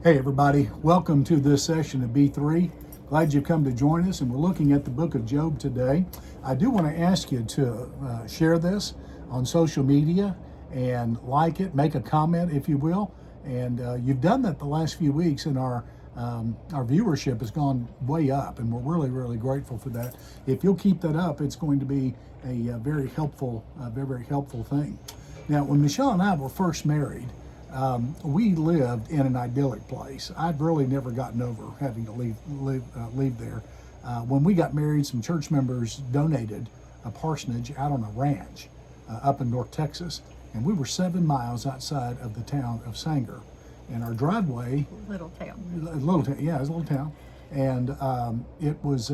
Hey everybody, welcome to this session of B3. Glad you've come to join us, and we're looking at the book of Job today. I do want to ask you to share this on social media and like it, make a comment if you will. And you've done that the last few weeks, and our viewership has gone way up, and we're really grateful for that. If you'll keep that up, it's going to be a very helpful thing. Now, when Michelle and I were first married, we lived in an idyllic place. I've really never gotten over having to leave there. When we got married, some church members donated a parsonage out on a ranch up in North Texas, and we were 7 miles outside of the town of Sanger. And our driveway, little town, yeah, it was a little town, and it was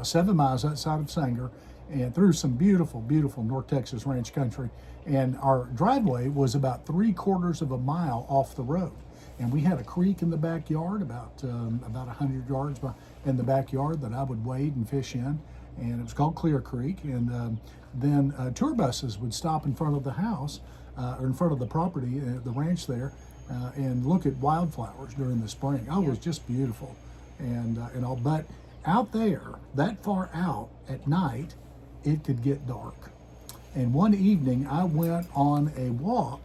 7 miles outside of Sanger, and through some beautiful North Texas ranch country. And our driveway was about 3/4 of a mile off the road, and we had a creek in the backyard, about 100 yards in the backyard that I would wade and fish in, and it was called Clear Creek. And then tour buses would stop in front of the house or in front of the property, the ranch there, and look at wildflowers during the spring. Oh, it was just beautiful, and all. But out there, that far out at night, it could get dark. And one evening, I went on a walk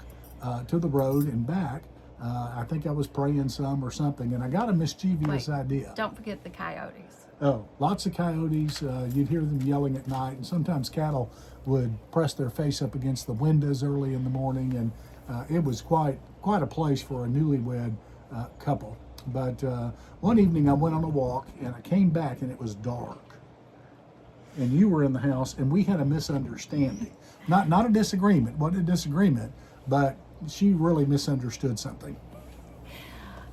to the road and back. I think I was praying some or something, and I got a mischievous idea. Don't forget the coyotes. Oh, lots of coyotes. You'd hear them yelling at night, and sometimes cattle would press their face up against the windows early in the morning, and it was quite a place for a newlywed couple. But one evening, I went on a walk, and I came back, and it was dark. And you were in the house, and we had a misunderstanding. Not a disagreement, wasn't a disagreement, but she really misunderstood something.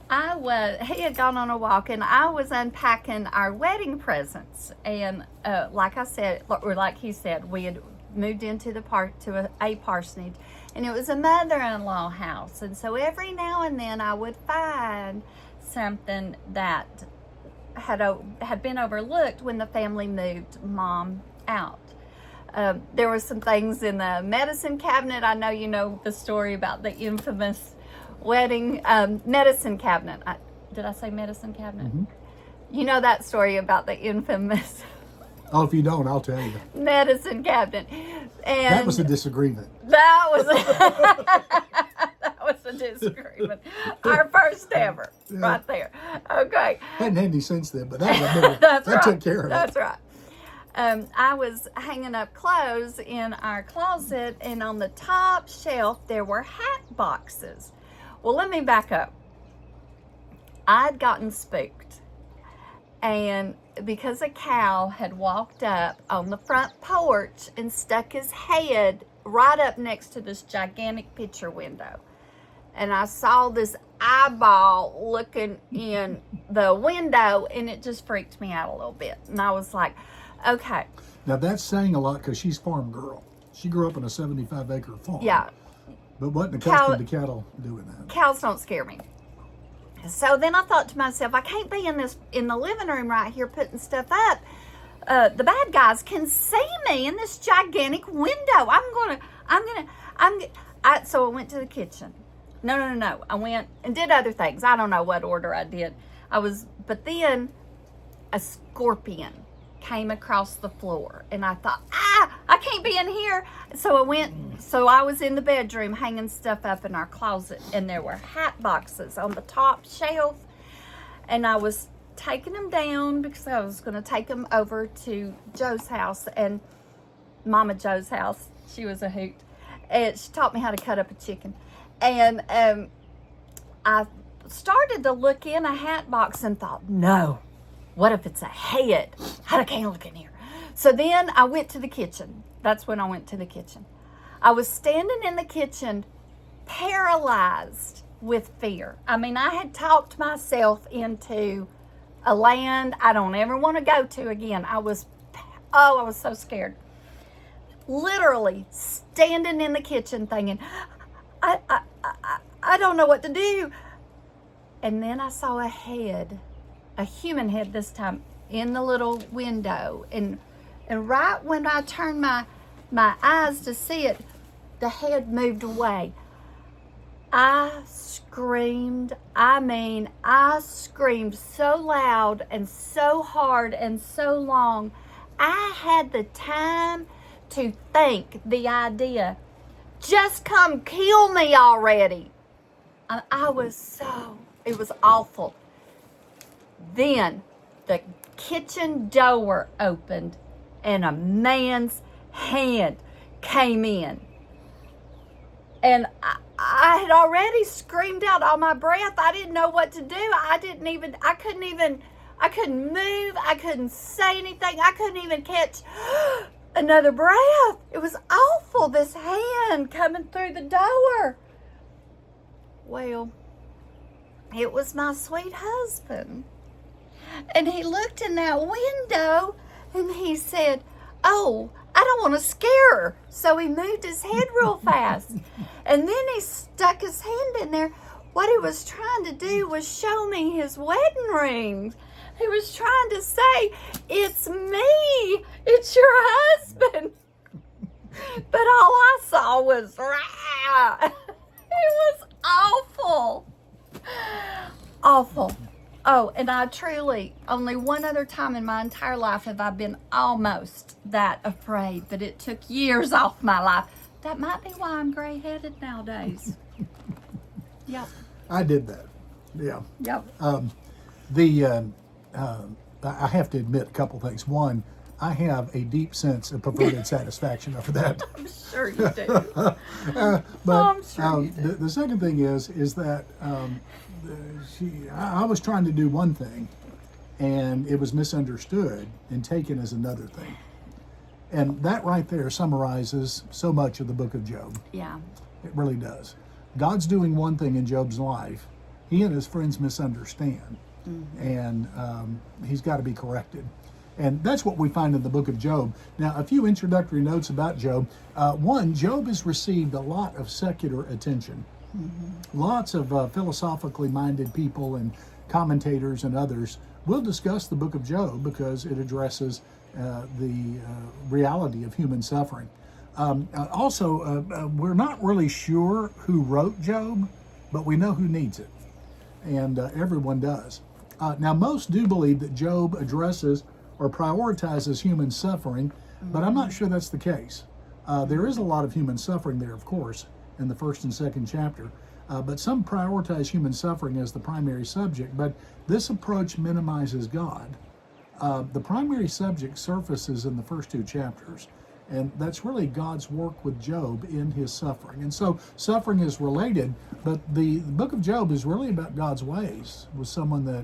He had gone on a walk, and I was unpacking our wedding presents. And like I said, or like he said, we had moved into a parsonage, and it was a mother-in-law house. And so every now and then I would find something that had been overlooked when the family moved Mom out. There were some things in the medicine cabinet. I know you know the story about the infamous wedding medicine cabinet. Did I say medicine cabinet? Mm-hmm. You know that story about the infamous Oh, if you don't, I'll tell you. medicine cabinet. And That was a disagreement. that was that was a disagreement. Our first ever, right there. Okay. Hadn't had any since then, but that That's that right. took care of it. That's right. I was hanging up clothes in our closet, and on the top shelf there were hat boxes. Well, let me back up. I'd gotten spooked, and because a cow had walked up on the front porch and stuck his head right up next to this gigantic picture window. And I saw this eyeball looking in the window, and it just freaked me out a little bit. And I was like, okay. Now that's saying a lot because she's farm girl. She grew up on a 75-acre farm. Yeah. But wasn't accustomed to cattle doing that. Cows don't scare me. So then I thought to myself, I can't be in the living room right here putting stuff up. The bad guys can see me in this gigantic window. So I went to the kitchen. No. I went and did other things. I don't know what order I did. But then a scorpion came across the floor, and I thought, I can't be in here. So I was in the bedroom hanging stuff up in our closet, and there were hat boxes on the top shelf, and I was taking them down because I was going to take them over to Joe's house, and Mama Joe's house. She was a hoot, and she taught me how to cut up a chicken. And I started to look in a hat box and thought, no, what if it's a head? I can't look in here. So then I went to the kitchen. That's when I went to the kitchen. I was standing in the kitchen, paralyzed with fear. I mean, I had talked myself into a land I don't ever want to go to again. I was so scared. Literally standing in the kitchen thinking, I don't know what to do. And then I saw a head, a human head this time, in the little window. And right when I turned my eyes to see it, the head moved away. I screamed. I mean, I screamed so loud and so hard and so long. I had the time to think the idea, just come kill me already. I was so, it was awful. Then the kitchen door opened and a man's hand came in. And I had already screamed out all my breath. I didn't know what to do. I couldn't move. I couldn't say anything. I couldn't even catch another breath. It was awful, this hand coming through the door. Well, it was my sweet husband. And he looked in that window and he said, "Oh, I don't want to scare her." So he moved his head real fast. And then he stuck his hand in there. What he was trying to do was show me his wedding rings. He was trying to say, "It's me. It's your husband." But all I saw was, rah. It was awful. Awful. Oh, and I truly, only one other time in my entire life have I been almost that afraid, but it took years off my life. That might be why I'm gray-headed nowadays. Yep. I did that. Yeah. Yep. I have to admit a couple things. One, I have a deep sense of perverted satisfaction over that. I'm sure you do. But I'm sure you do. the second thing is that I was trying to do one thing, and it was misunderstood and taken as another thing. And that right there summarizes so much of the book of Job. Yeah. It really does. God's doing one thing in Job's life. He and his friends misunderstand, and he's got to be corrected. And that's what we find in the book of Job. Now, a few introductory notes about Job. One, Job has received a lot of secular attention. Lots of philosophically minded people and commentators and others will discuss the book of Job because it addresses the reality of human suffering. Also, we're not really sure who wrote Job, but we know who needs it, and everyone does. Now, most do believe that Job addresses or prioritizes human suffering, but I'm not sure that's the case. There is a lot of human suffering there, of course, in the first and second chapter, but some prioritize human suffering as the primary subject, but this approach minimizes God. The primary subject surfaces in the first two chapters, and that's really God's work with Job in his suffering. And so suffering is related, but the book of Job is really about God's ways with someone that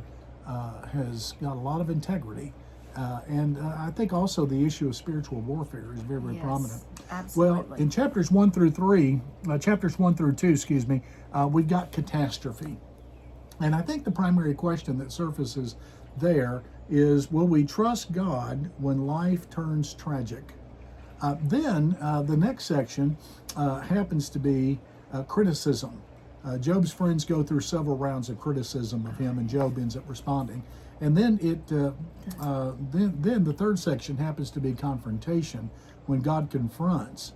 has got a lot of integrity. And I think also the issue of spiritual warfare is very, very prominent. Absolutely. Well, in chapters 1 through 2, we've got catastrophe. And I think the primary question that surfaces there is, will we trust God when life turns tragic? Then the next section happens to be criticism. Job's friends go through several rounds of criticism of him, and Job ends up responding. And then then the third section happens to be confrontation, when God confronts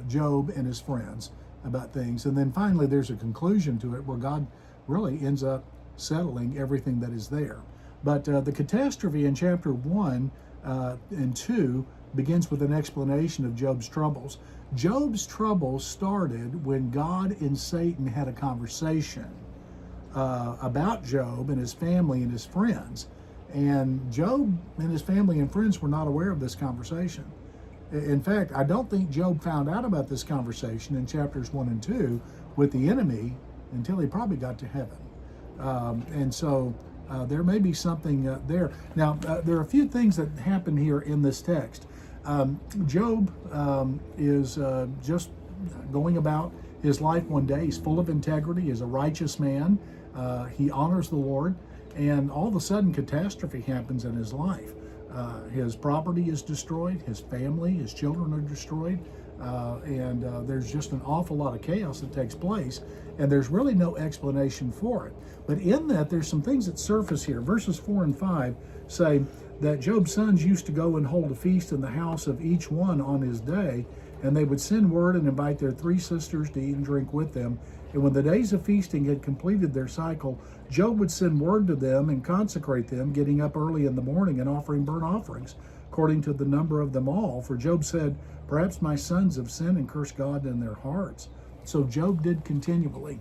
Job and his friends about things. And then finally there's a conclusion to it where God really ends up settling everything that is there. But the catastrophe in chapter 1 and 2 begins with an explanation of Job's troubles. Job's troubles started when God and Satan had a conversation about Job and his family and his friends. And Job and his family and friends were not aware of this conversation. In fact, I don't think Job found out about this conversation in chapters 1 and 2 with the enemy until he probably got to heaven. And so there may be something there. Now, there are a few things that happen here in this text. Job is just going about his life one day. He's full of integrity, he's a righteous man. He honors the Lord, and all of a sudden catastrophe happens in his life. His property is destroyed, his family, his children are destroyed, and there's just an awful lot of chaos that takes place, and there's really no explanation for it. But in that, there's some things that surface here. Verses 4 and 5 say that Job's sons used to go and hold a feast in the house of each one on his day, and they would send word and invite their 3 sisters to eat and drink with them. And when the days of feasting had completed their cycle, Job would send word to them and consecrate them, getting up early in the morning and offering burnt offerings, according to the number of them all. For Job said, perhaps my sons have sinned and cursed God in their hearts. So Job did continually.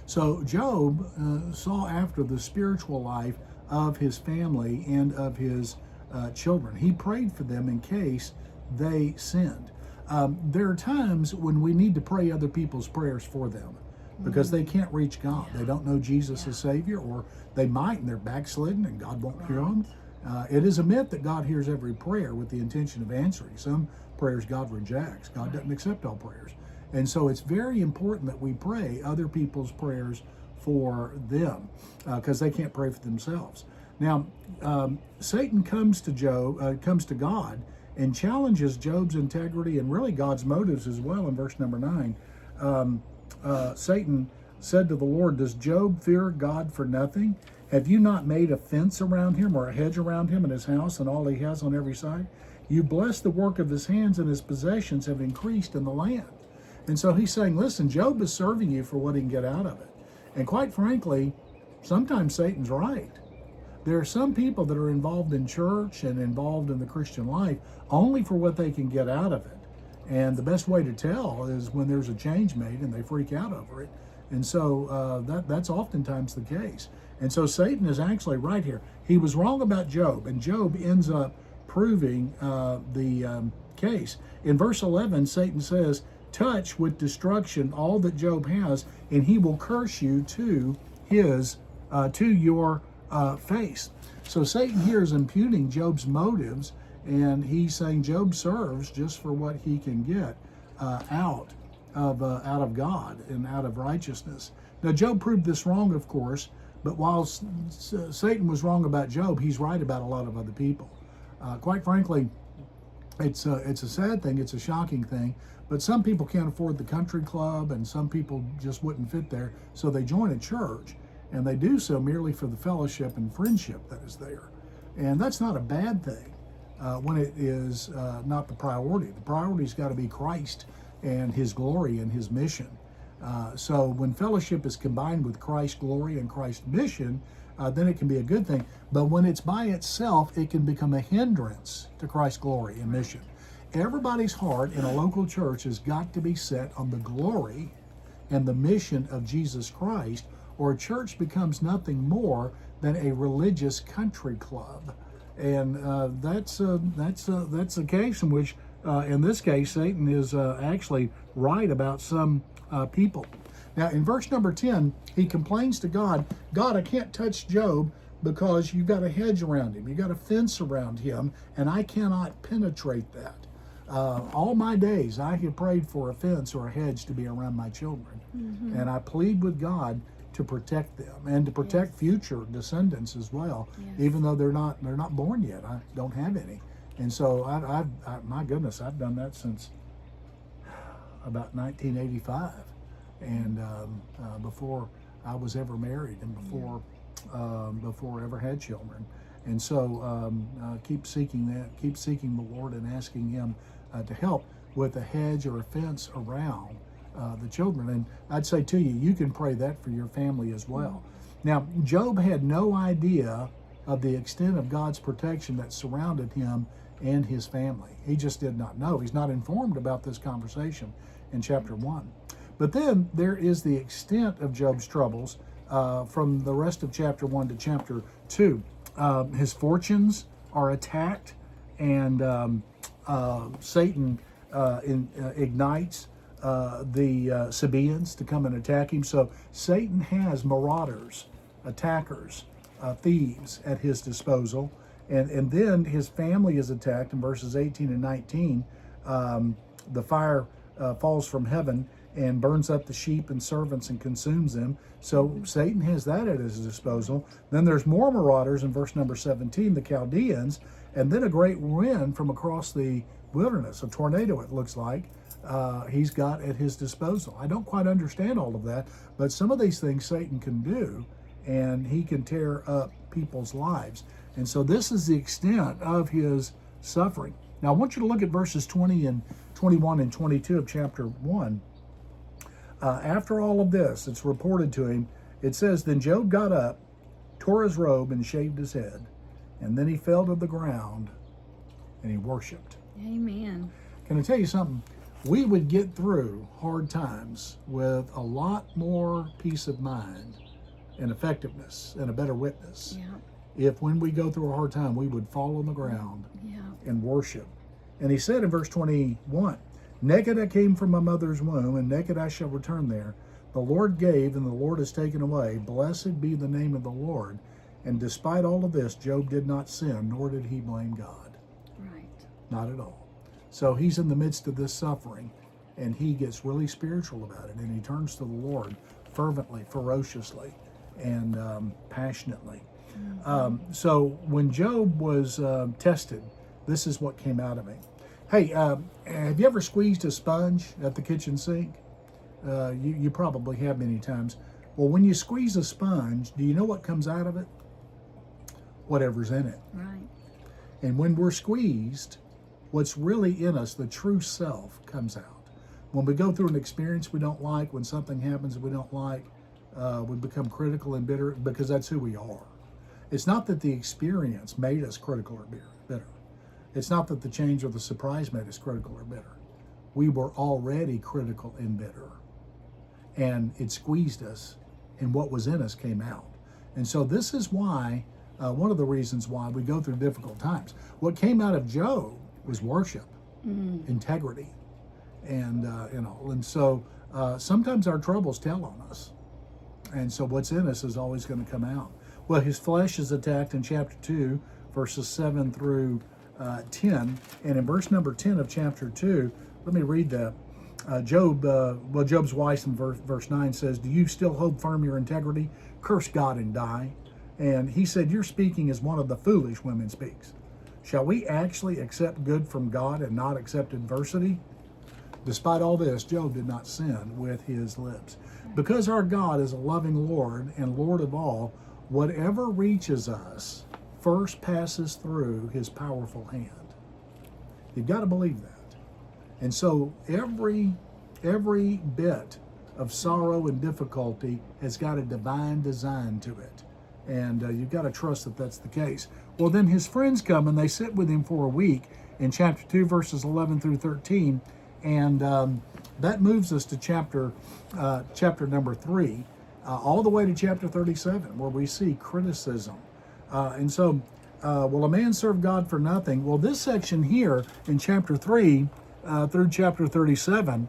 So Job saw after the spiritual life of his family and of his children. He prayed for them in case they sinned. There are times when we need to pray other people's prayers for them because they can't reach God. They don't know Jesus as Savior, or they might and they're backslidden and God won't hear them. It is a myth that God hears every prayer with the intention of answering. Some prayers God rejects. God doesn't accept all prayers. And so it's very important that we pray other people's prayers for them because they can't pray for themselves. Now, Satan comes to God and challenges Job's integrity and really God's motives as well in verse number 9. Satan said to the Lord, does Job fear God for nothing? Have you not made a fence around him or a hedge around him and his house and all he has on every side? You bless the work of his hands, and his possessions have increased in the land. And so he's saying, listen, Job is serving you for what he can get out of it. And quite frankly, sometimes Satan's right. There are some people that are involved in church and involved in the Christian life only for what they can get out of it. And the best way to tell is when there's a change made and they freak out over it. And so that's oftentimes the case. And so Satan is actually right here. He was wrong about Job, and Job ends up proving the case. In verse 11, Satan says, touch with destruction all that Job has, and he will curse you to your face. So Satan here is impugning Job's motives, and he's saying Job serves just for what he can get out of God and out of righteousness. Now Job proved this wrong, of course, but while Satan was wrong about Job, he's right about a lot of other people. Quite frankly, it's a sad thing, it's a shocking thing, but some people can't afford the country club, and some people just wouldn't fit there, so they join a church, and they do so merely for the fellowship and friendship that is there. And that's not a bad thing when it is not the priority. The priority's got to be Christ and his glory and his mission. So when fellowship is combined with Christ's glory and Christ's mission, then it can be a good thing. But when it's by itself, it can become a hindrance to Christ's glory and mission. Everybody's heart in a local church has got to be set on the glory and the mission of Jesus Christ, or a church becomes nothing more than a religious country club. And that's a case in which, in this case, Satan is actually right about some people. Now, in verse number 10, he complains to God, God, I can't touch Job because you've got a hedge around him. You've got a fence around him, and I cannot penetrate that. All my days, I have prayed for a fence or a hedge to be around my children. Mm-hmm. And I plead with God to protect them and to protect future descendants as well, even though they're not born yet. I don't have any. And so, I my goodness, I've done that since about 1985. And before I was ever married, and before I ever had children. And so keep seeking the Lord and asking him to help with a hedge or a fence around the children. And I'd say to you, you can pray that for your family as well. Now, Job had no idea of the extent of God's protection that surrounded him and his family. He just did not know. He's not informed about this conversation in chapter 1. But then there is the extent of Job's troubles from the rest of chapter 1 to chapter 2. His fortunes are attacked, and Satan ignites the Sabaeans to come and attack him. So Satan has marauders, attackers, thieves at his disposal. And then his family is attacked in verses 18 and 19. The fire falls from heaven and burns up the sheep and servants and consumes them. So Satan has that at his disposal. Then there's more marauders in verse number 17, the Chaldeans, and then a great wind from across the wilderness, a tornado it looks like, he's got at his disposal. I don't quite understand all of that, but some of these things Satan can do, and he can tear up people's lives. And so this is the extent of his suffering. Now, I want you to look at verses 20 and 21 and 22 of chapter 1. After all of this, it's reported to him, it says, Then Job got up, tore his robe, and shaved his head. And then he fell to the ground, and he worshiped. Amen. Can I tell you something? We would get through hard times with a lot more peace of mind and effectiveness and a better witness Yeah. if when we go through a hard time, we would fall on the ground Yeah. and worship. And he said in verse 21, Naked I came from my mother's womb, and naked I shall return there. The Lord gave, and the Lord has taken away. Blessed be the name of the Lord. And despite all of this, Job did not sin, nor did he blame God. Right. Not at all. So he's in the midst of this suffering, and he gets really spiritual about it, and he turns to the Lord fervently, ferociously, and passionately. So when Job was tested, this is what came out of him. Hey, have you ever squeezed a sponge at the kitchen sink? You probably have many times. Well, when you squeeze a sponge, do you know what comes out of it? Whatever's in it. Right. And when we're squeezed, what's really in us, the true self, comes out. When we go through an experience we don't like, when something happens that we don't like, we become critical and bitter because that's who we are. It's not that the experience made us critical or bitter. It's not that the change or the surprise made us critical or bitter. We were already critical and bitter. And it squeezed us, and what was in us came out. And so this is why, one of the reasons why we go through difficult times. What came out of Job was worship, integrity, and and so sometimes our troubles tell on us, and so what's in us is always going to come out. Well, his flesh is attacked in chapter 2, verses 7 through 10, and in verse number 10 of chapter 2, let me read that. Job's wife in verse 9 says, Do you still hold firm your integrity? Curse God and die. And he said, You're speaking as one of the foolish women speaks. Shall we actually accept good from God and not accept adversity? Despite all this, Job did not sin with his lips. Because our God is a loving Lord and Lord of all, whatever reaches us first passes through his powerful hand. You've got to believe that. And so every bit of sorrow and difficulty has got a divine design to it. And you've got to trust that that's the case. Well, then his friends come and they sit with him for a week in chapter 2, verses 11 through 13. And that moves us to chapter number 3, all the way to chapter 37, where we see criticism. Will a man serve God for nothing? Well, this section here in chapter 3 through chapter 37,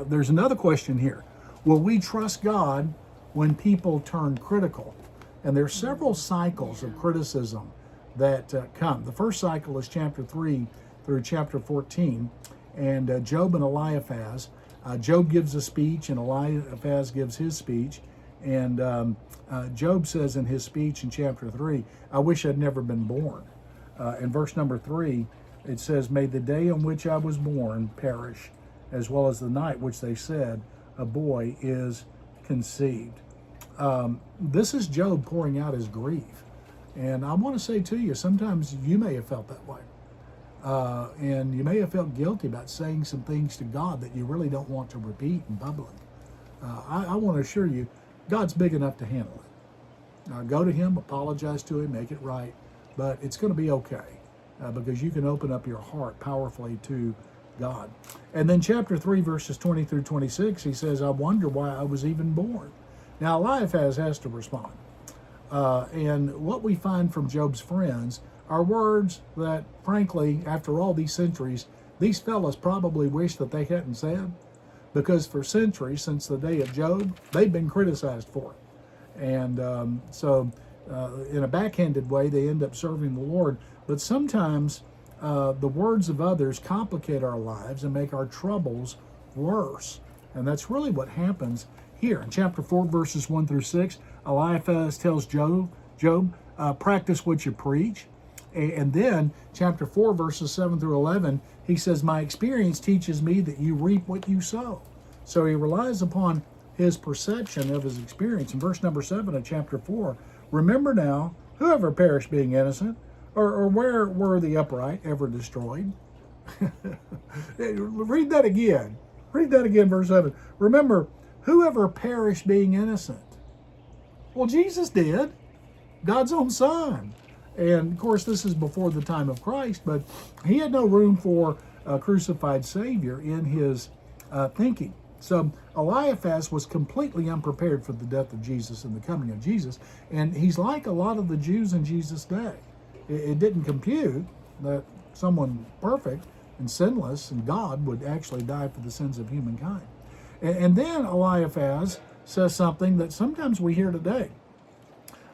there's another question here. Will we trust God when people turn critical? And there's several cycles of criticism that come. The first cycle is chapter 3 through chapter 14, and Job and Eliphaz. Job gives a speech, and Eliphaz gives his speech. And Job says in his speech in chapter 3, I wish I'd never been born. In verse number 3, it says, May the day on which I was born perish, as well as the night which they said, a boy is conceived. This is Job pouring out his grief. And I want to say to you, sometimes you may have felt that way. And you may have felt guilty about saying some things to God that you really don't want to repeat in public. I want to assure you, God's big enough to handle it. Go to him, apologize to him, make it right, but it's going to be okay because you can open up your heart powerfully to God. And then chapter 3, verses 20 through 26, he says, I wonder why I was even born. Now, Eliphaz has to respond. And what we find from Job's friends are words that, frankly, after all these centuries, these fellas probably wish that they hadn't said, because for centuries, since the day of Job, they've been criticized for it. And so in a backhanded way, they end up serving the Lord. But sometimes the words of others complicate our lives and make our troubles worse. And that's really what happens here. In chapter 4, verses 1 through 6, Eliphaz tells Job, practice what you preach. And then chapter 4, verses 7 through 11, he says, my experience teaches me that you reap what you sow. So he relies upon his perception of his experience. In verse number 7 of chapter 4, remember now, whoever perished being innocent, or where were the upright ever destroyed? Read that again. Read that again, verse 7. Remember, whoever perished being innocent. Well, Jesus did. God's own son. And of course, this is before the time of Christ, but he had no room for a crucified Savior in his thinking. So Eliphaz was completely unprepared for the death of Jesus and the coming of Jesus. And he's like a lot of the Jews in Jesus' day. It didn't compute that someone perfect and sinless and God would actually die for the sins of humankind. And then Eliphaz says something that sometimes we hear today.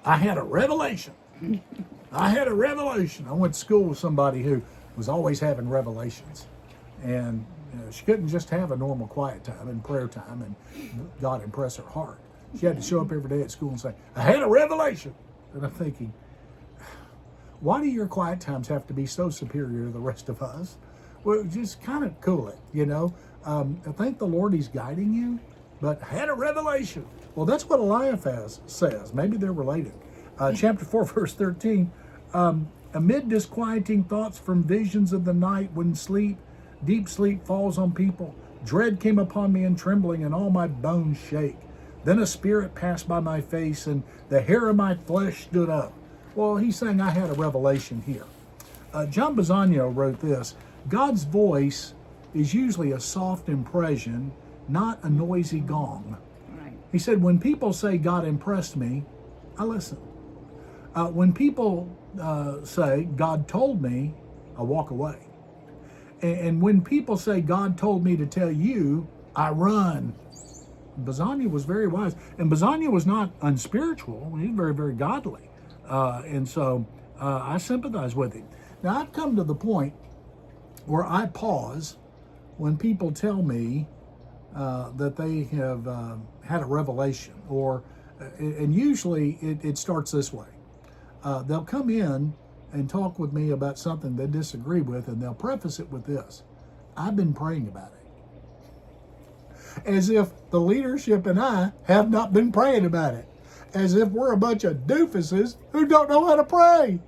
I had a revelation. I had a revelation. I went to school with somebody who was always having revelations. And she couldn't just have a normal quiet time and prayer time and God impress her heart. She had to show up every day at school and say, I had a revelation. And I'm thinking, why do your quiet times have to be so superior to the rest of us? Well, just kind of cool it, you know. I thank the Lord he's guiding you, but had a revelation. Well, that's what Eliphaz says. Maybe they're related. Chapter 4, verse 13. Amid disquieting thoughts from visions of the night when deep sleep falls on people, dread came upon me and trembling, and all my bones shake. Then a spirit passed by my face, and the hair of my flesh stood up. Well, he's saying I had a revelation here. John Bisagno wrote this: God's voice is usually a soft impression, not a noisy gong. Right. He said, when people say God impressed me, I listen. When people say God told me, I walk away. And when people say God told me to tell you, I run. Bisagno was very wise. And Bisagno was not unspiritual. He was very, very godly. And so I sympathize with him. Now, I've come to the point where I pause when people tell me that they have had a revelation, and usually it starts this way. They'll come in and talk with me about something they disagree with, and they'll preface it with this: I've been praying about it. As if the leadership and I have not been praying about it. As if we're a bunch of doofuses who don't know how to pray.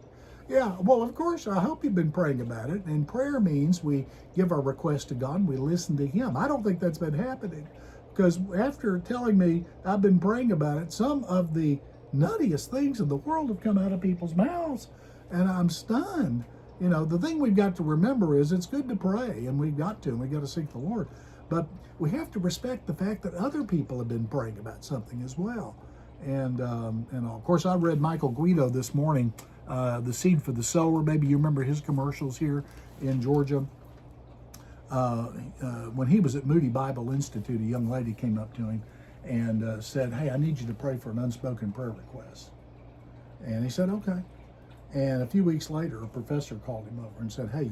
Yeah, well, of course, I hope you've been praying about it. And prayer means we give our request to God and we listen to him. I don't think that's been happening, because after telling me I've been praying about it, some of the nuttiest things in the world have come out of people's mouths, and I'm stunned. You know, the thing we've got to remember is it's good to pray, and we've got to seek the Lord. But we have to respect the fact that other people have been praying about something as well. And of course, I read Michael Guido this morning, The Seed for the Sower. Maybe you remember his commercials here in Georgia. When he was at Moody Bible Institute, a young lady came up to him and said, hey, I need you to pray for an unspoken prayer request. And he said, okay. And a few weeks later, a professor called him over and said, hey,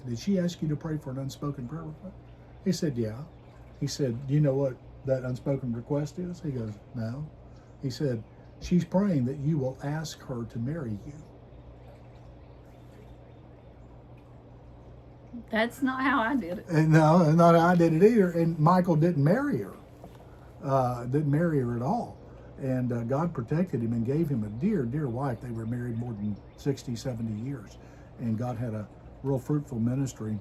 did she ask you to pray for an unspoken prayer request? He said, yeah. He said, do you know what that unspoken request is? He goes, no. He said, she's praying that you will ask her to marry you. That's not how I did it. And no, not how I did it either. And Michael didn't marry her. Didn't marry her at all. And God protected him and gave him a dear, dear wife. They were married more than 60, 70 years. And God had a real fruitful ministry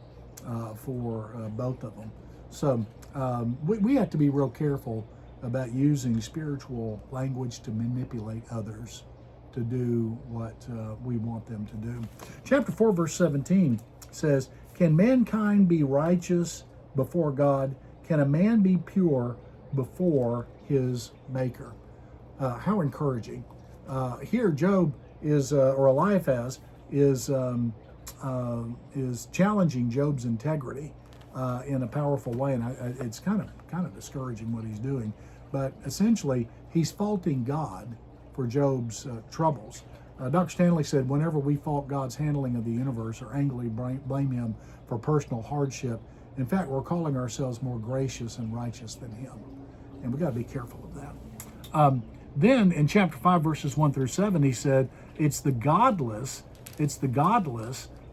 for both of them. So we have to be real careful about using spiritual language to manipulate others to do what we want them to do. Chapter 4, verse 17 says, can mankind be righteous before God? Can a man be pure before his maker? How encouraging. Here Job is, or Eliphaz is challenging Job's integrity in a powerful way, and it's kind of discouraging what he's doing. But essentially, he's faulting God for Job's troubles. Dr. Stanley said, whenever we fault God's handling of the universe or angrily blame him for personal hardship, in fact, we're calling ourselves more gracious and righteous than him. And we've got to be careful of that. Then in chapter 5, verses 1 through 7, he said, it's the godless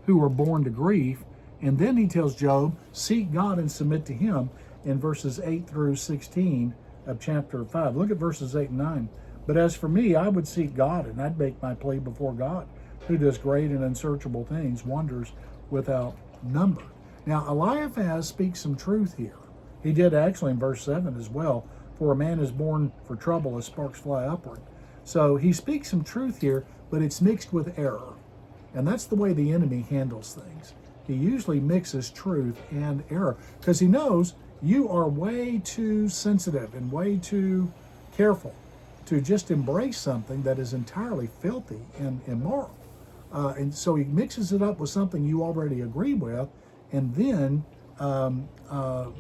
who are born to grief. And then he tells Job, seek God and submit to him in verses 8 through 16 of chapter 5. Look at verses 8 and 9. But as for me, I would seek God, and I'd make my plea before God, who does great and unsearchable things, wonders without numbered. Now, Eliphaz speaks some truth here. He did actually in verse 7 as well. For a man is born for trouble as sparks fly upward. So he speaks some truth here, but it's mixed with error. And that's the way the enemy handles things. He usually mixes truth and error because he knows you are way too sensitive and way too careful to just embrace something that is entirely filthy and immoral. And so he mixes it up with something you already agree with, and then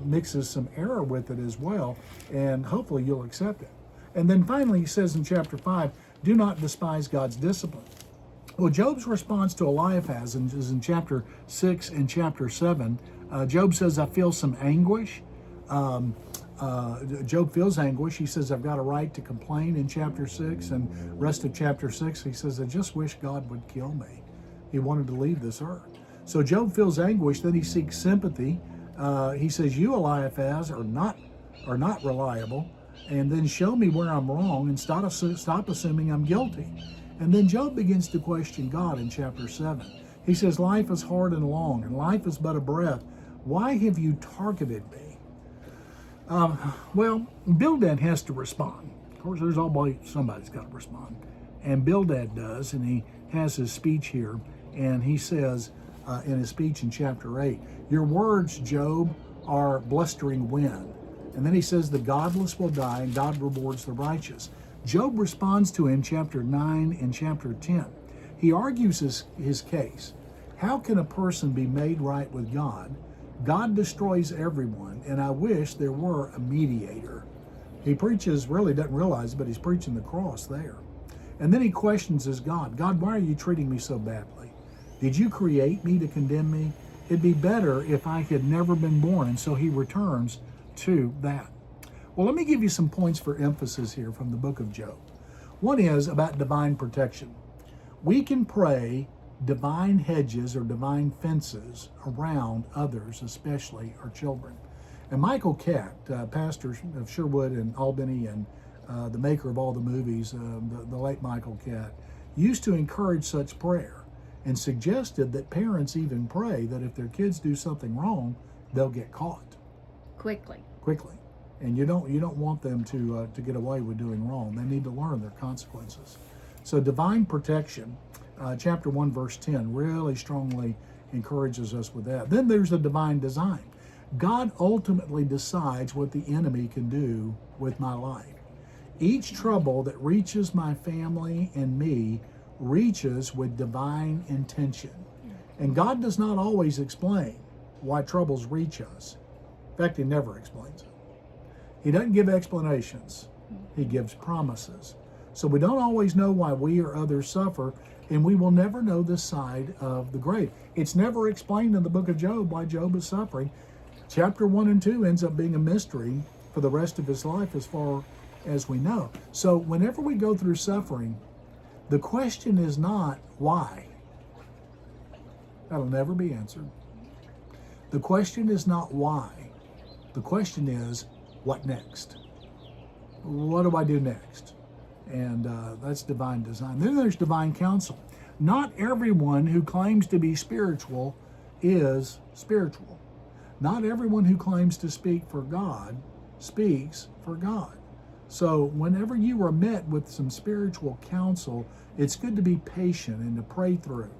mixes some error with it as well, and hopefully you'll accept it. And then finally he says in chapter 5, do not despise God's discipline. Well, Job's response to Eliphaz is in chapter 6 and chapter 7. Job says, I feel some anguish. Job feels anguish. He says, I've got a right to complain in chapter 6, and rest of chapter 6, he says, I just wish God would kill me. He wanted to leave this earth. So Job feels anguish, then he seeks sympathy. He says, you, Eliphaz, are not reliable, and then show me where I'm wrong and stop assuming I'm guilty. And then Job begins to question God in chapter 7. He says, life is hard and long, and life is but a breath. Why have you targeted me? Well, Bildad has to respond. Of course, there's always somebody's got to respond. And Bildad does, and he has his speech here, and he says in his speech in chapter 8, your words, Job, are blustering wind. And then he says, the godless will die, and God rewards the righteous. Job responds to him chapter 9 and chapter 10. He argues his case. How can a person be made right with God? God destroys everyone, and I wish there were a mediator. He preaches, really doesn't realize it, but he's preaching the cross there. And then he questions his God. God, why are you treating me so badly? Did you create me to condemn me? It'd be better if I had never been born. And so he returns to that. Well, let me give you some points for emphasis here from the book of Job. One is about divine protection. We can pray divine hedges or divine fences around others, especially our children. And Michael Catt, pastor of Sherwood and Albany and the maker of all the movies, the late Michael Catt, used to encourage such prayer and suggested that parents even pray that if their kids do something wrong, they'll get caught Quickly. And you don't want them to get away with doing wrong. They need to learn their consequences. So divine protection, chapter 1, verse 10, really strongly encourages us with that. Then there's the divine design. God ultimately decides what the enemy can do with my life. Each trouble that reaches my family and me reaches with divine intention. And God does not always explain why troubles reach us. In fact, he never explains it. He doesn't give explanations. He gives promises. So we don't always know why we or others suffer, and we will never know this side of the grave. It's never explained in the book of Job why Job is suffering. Chapter 1 and 2 ends up being a mystery for the rest of his life as far as we know. So whenever we go through suffering, the question is not why. That'll never be answered. The question is not why. The question is, what next? What do I do next? And that's divine design. Then there's divine counsel. Not everyone who claims to be spiritual is spiritual. Not everyone who claims to speak for God speaks for God. So whenever you are met with some spiritual counsel, it's good to be patient and to pray through,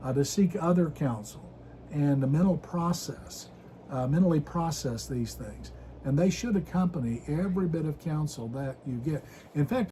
to seek other counsel, and to mentally process these things. And they should accompany every bit of counsel that you get. In fact,